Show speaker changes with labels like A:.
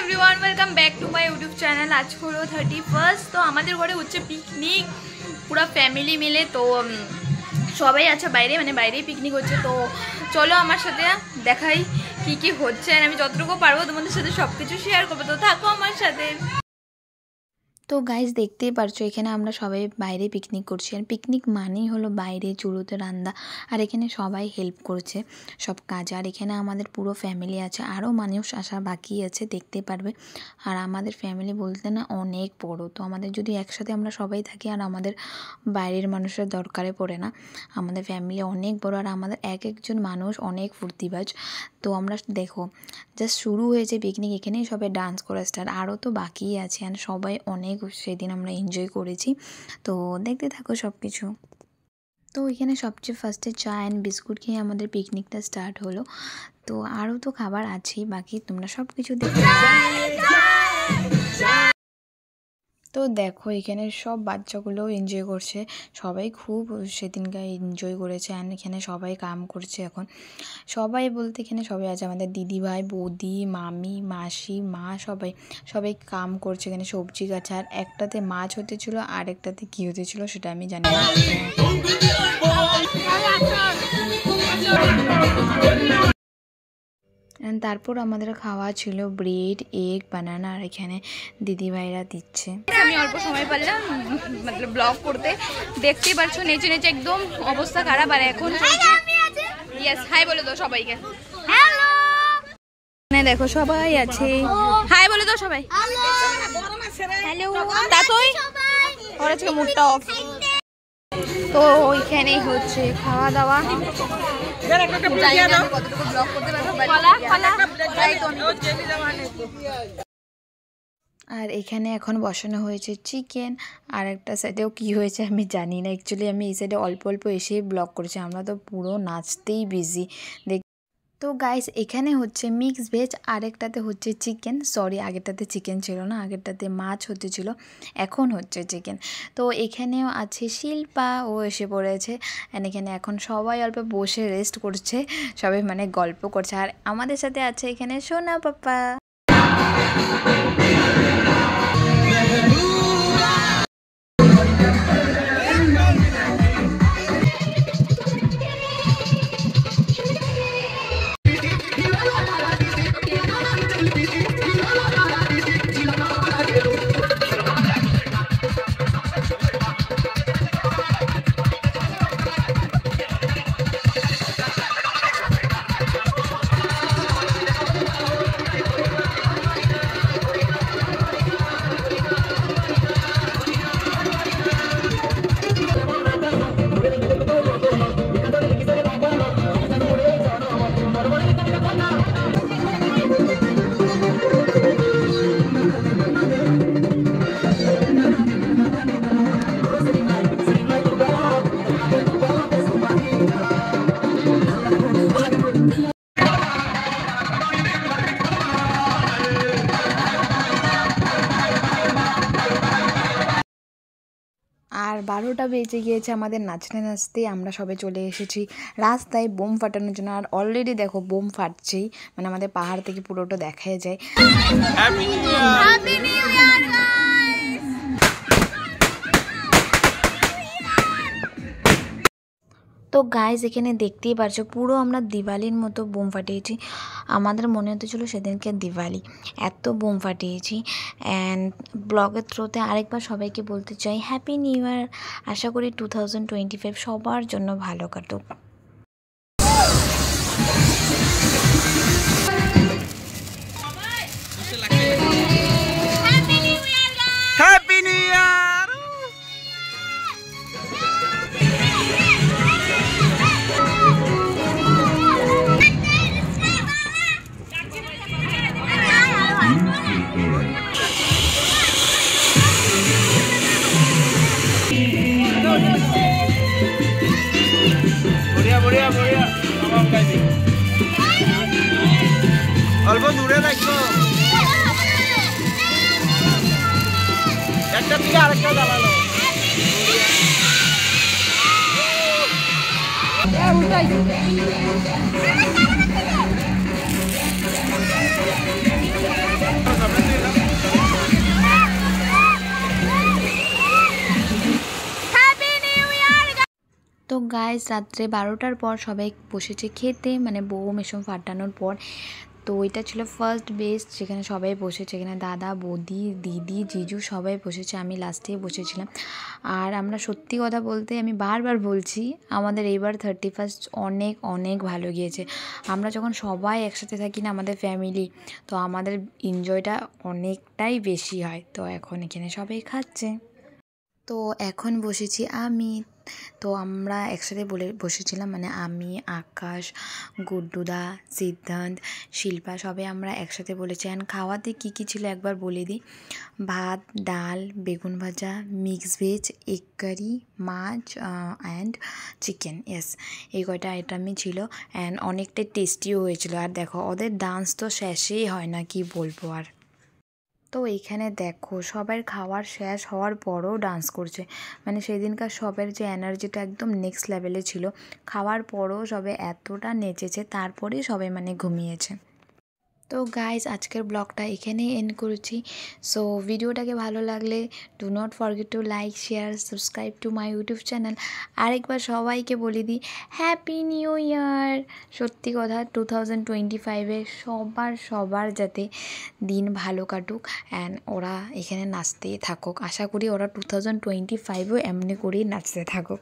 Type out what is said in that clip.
A: Everyone welcome back to my YouTube channel. आज hello 31 तो हमारे घरे হচ্ছে পিকনিক পুরো ফ্যামিলি মিলে। তো সবাই আছে বাইরে, মানে বাইরেই পিকনিক হচ্ছে। তো চলো আমার সাথে দেখাই কি কি হচ্ছে, আর আমি যতটুকু পারবো তোমাদের সাথে সবকিছু শেয়ার করবো। তো থাকো আমার সাথে। তো গাইজ দেখতেই পারছো এখানে আমরা সবাই বাইরে পিকনিক করছি, আর পিকনিক মানেই হলো বাইরে চুলোতে রান্না, আর এখানে সবাই হেল্প করছে সব কাজ। আর এখানে আমাদের পুরো ফ্যামিলি আছে, আরও মানুষ আসা বাকি আছে, দেখতে পারবে। আর আমাদের ফ্যামিলি বলতে না অনেক বড়। তো আমাদের যদি একসাথে আমরা সবাই থাকি, আর আমাদের বাইরের মানুষের দরকারে পড়ে না। আমাদের ফ্যামিলি অনেক বড়, আর আমাদের এক একজন মানুষ অনেক ফুর্তিবাজ। তো আমরা দেখো জাস্ট শুরু হয়েছে পিকনিক, এখানেই সবাই ডান্স করা স্টার্ট, আরও তো বাকি আছে। আর সবাই অনেক সেদিন আমরা এনজয় করেছি। তো দেখতে থাকো সব কিছু। তো এখানে সবচেয়ে ফার্স্টে চা অ্যান্ড বিস্কুট খেয়ে আমাদের পিকনিকটা স্টার্ট হলো। তো আরও তো খাবার আছেই বাকি, তোমরা সব কিছু দেখতে। তো দেখো এখানে সব বাচ্চাগুলোও এনজয় করছে, সবাই খুব সেদিনকে এনজয় করেছে। অ্যান্ড এখানে সবাই কাম করছে এখন। সবাই বলতে এখানে সবাই আছে, আমাদের দিদিভাই, বৌদি, মামি, মাসি, মা, সবাই কাম করছে। এখানে সবজি গাছ, আর একটাতে মাছ হতেছিল, আর একটাতে কী হতেছিল সেটা আমি জানি না। তারপর আমাদের খাওয়া ছিল ব্রেড, এগ, বানানা, আর এখানে দিদিভাইরা দিচ্ছে। আমি অল্প সময় পারলাম মানে ব্লগ করতে, দেখতেই পারছো নেচে নেচে একদম অবস্থা খারাপ। আর এখন ইয়েস হাই বলে দাও সবাইকে। হ্যালো, দেখো সবাই আছে, হাই বলে দাও সবাই। হ্যালো তাতই ওর আজকে মুডটা অফ। তো ওইখানেই হচ্ছে খাওয়া দাওয়া। আর এখানে এখন বসানো হয়েছে চিকেন, আর একটা সাইডেও কি হয়েছে আমি জানি না। অ্যাকচুয়ালি আমি এই সাইডে অল্প অল্প এসেই ব্লগ করছি, আমরা তো পুরো নাচতেই বিজি। তো গাইস এখানে হচ্ছে মিক্স ভেজ, আরেকটাতে হচ্ছে চিকেন। সরি, আগেরটাতে চিকেন ছিল না, আগেরটাতে মাছ হতেছিল, এখন হচ্ছে চিকেন। তো এখানেও আছে শিল্পা, ও এসে পড়েছে। অ্যান্ড এখানে এখন সবাই অল্প বসে রেস্ট করছে, সবাই মানে গল্প করছে। আর আমাদের সাথে আছে এখানে সোনা পাপা। আর 12টা বেজে গিয়েছে আমাদের নাচতে নাচতে, আমরা সবাই চলে এসেছি রাস্তায় বোম ফাটানোর জন্য। আর অলরেডি দেখো বোম ফাটছেই, মানে আমাদের পাহাড় থেকে পুরোটা দেখা যায়। তো গাইজ এখানে দেখতেই পারছো পুরো আমরা দিওয়ালির মতো বোম ফাটিয়েছি। আমাদের মনে হতেছিল সেদিনকে দিওয়ালি, এত বোম ফাটিয়েছি। অ্যান্ড ব্লগের থ্রুতে আরেকবার সবাইকে বলতে চাই হ্যাপি নিউ ইয়ার। আশা করি 2025 সবার জন্য ভালো কাটুক। Happy new year. অল্প দূরে রাখবো, একটা থেকে আরেকটা জ্বালালো।
B: গাইস রাত্রে 12টার পর সবাই বসেছে খেতে, মানে বউ মেশম ফাটানোর পর। তো এটা ছিল ফার্স্ট বেস্ট, যেখানে সবাই বসেছে, এখানে দাদা বৌদি দিদি জিজু সবাই বসেছে, আমি লাস্টেই বসেছিলাম। আর আমরা সত্যি কথা বলতে আমি বারবার বলছি, আমাদের এইবার 31st অনেক অনেক ভালো গিয়েছে। আমরা যখন সবাই একসাথে থাকি না আমাদের ফ্যামিলি, তো আমাদের এনজয়টা অনেকটাই বেশি হয়। তো এখন এখানে সবাই খাচ্ছে, তো এখন বসেছি আমি। তো আমরা একসাথে বসেছিলাম, মানে আমি, আকাশ, গুড্ডুদা, সিদ্ধান্ত, শিল্পা সবাই আমরা একসাথে বলেছি। অ্যান্ড খাওয়াতে কী কী ছিল একবার বলে দিই। ভাত, ডাল, বেগুন ভাজা, মিক্স ভেজ, এগ কারি, মাছ অ্যান্ড চিকেন, ইয়েস, এই কয়টা আইটেমই ছিল। অ্যান্ড অনেকটাই টেস্টিও হয়েছিল। আর দেখো ওদের ডান্স তো শেষেই হয় না, কি বলবো আর। তো এইখানে দেখো সবার খাওয়ার শেষ হওয়ার পরও ডান্স করছে, মানে সেদিনকার সবার যে এনার্জিটা একদম নেক্সট লেভেলে ছিল। খাওয়ার পরও সবাই এতটা নেচেছে, তারপরেই সবাই মানে ঘুমিয়েছে। তো গাইজ আজকের ব্লগটা এখানেই এন্ড করেছি। সো ভিডিওটাকে ভালো লাগলে do not forget to like, share, subscribe to my YouTube channel. আরেকবার সবাইকে বলে দিই হ্যাপি নিউ ইয়ার। সত্যি কথা 2025-এ সবার যাতে দিন ভালো কাটুক, অ্যান্ড ওরা এখানে নাচতেই থাকুক। আশা করি ওরা 2025-এও এমনি করেই নাচতে থাকুক।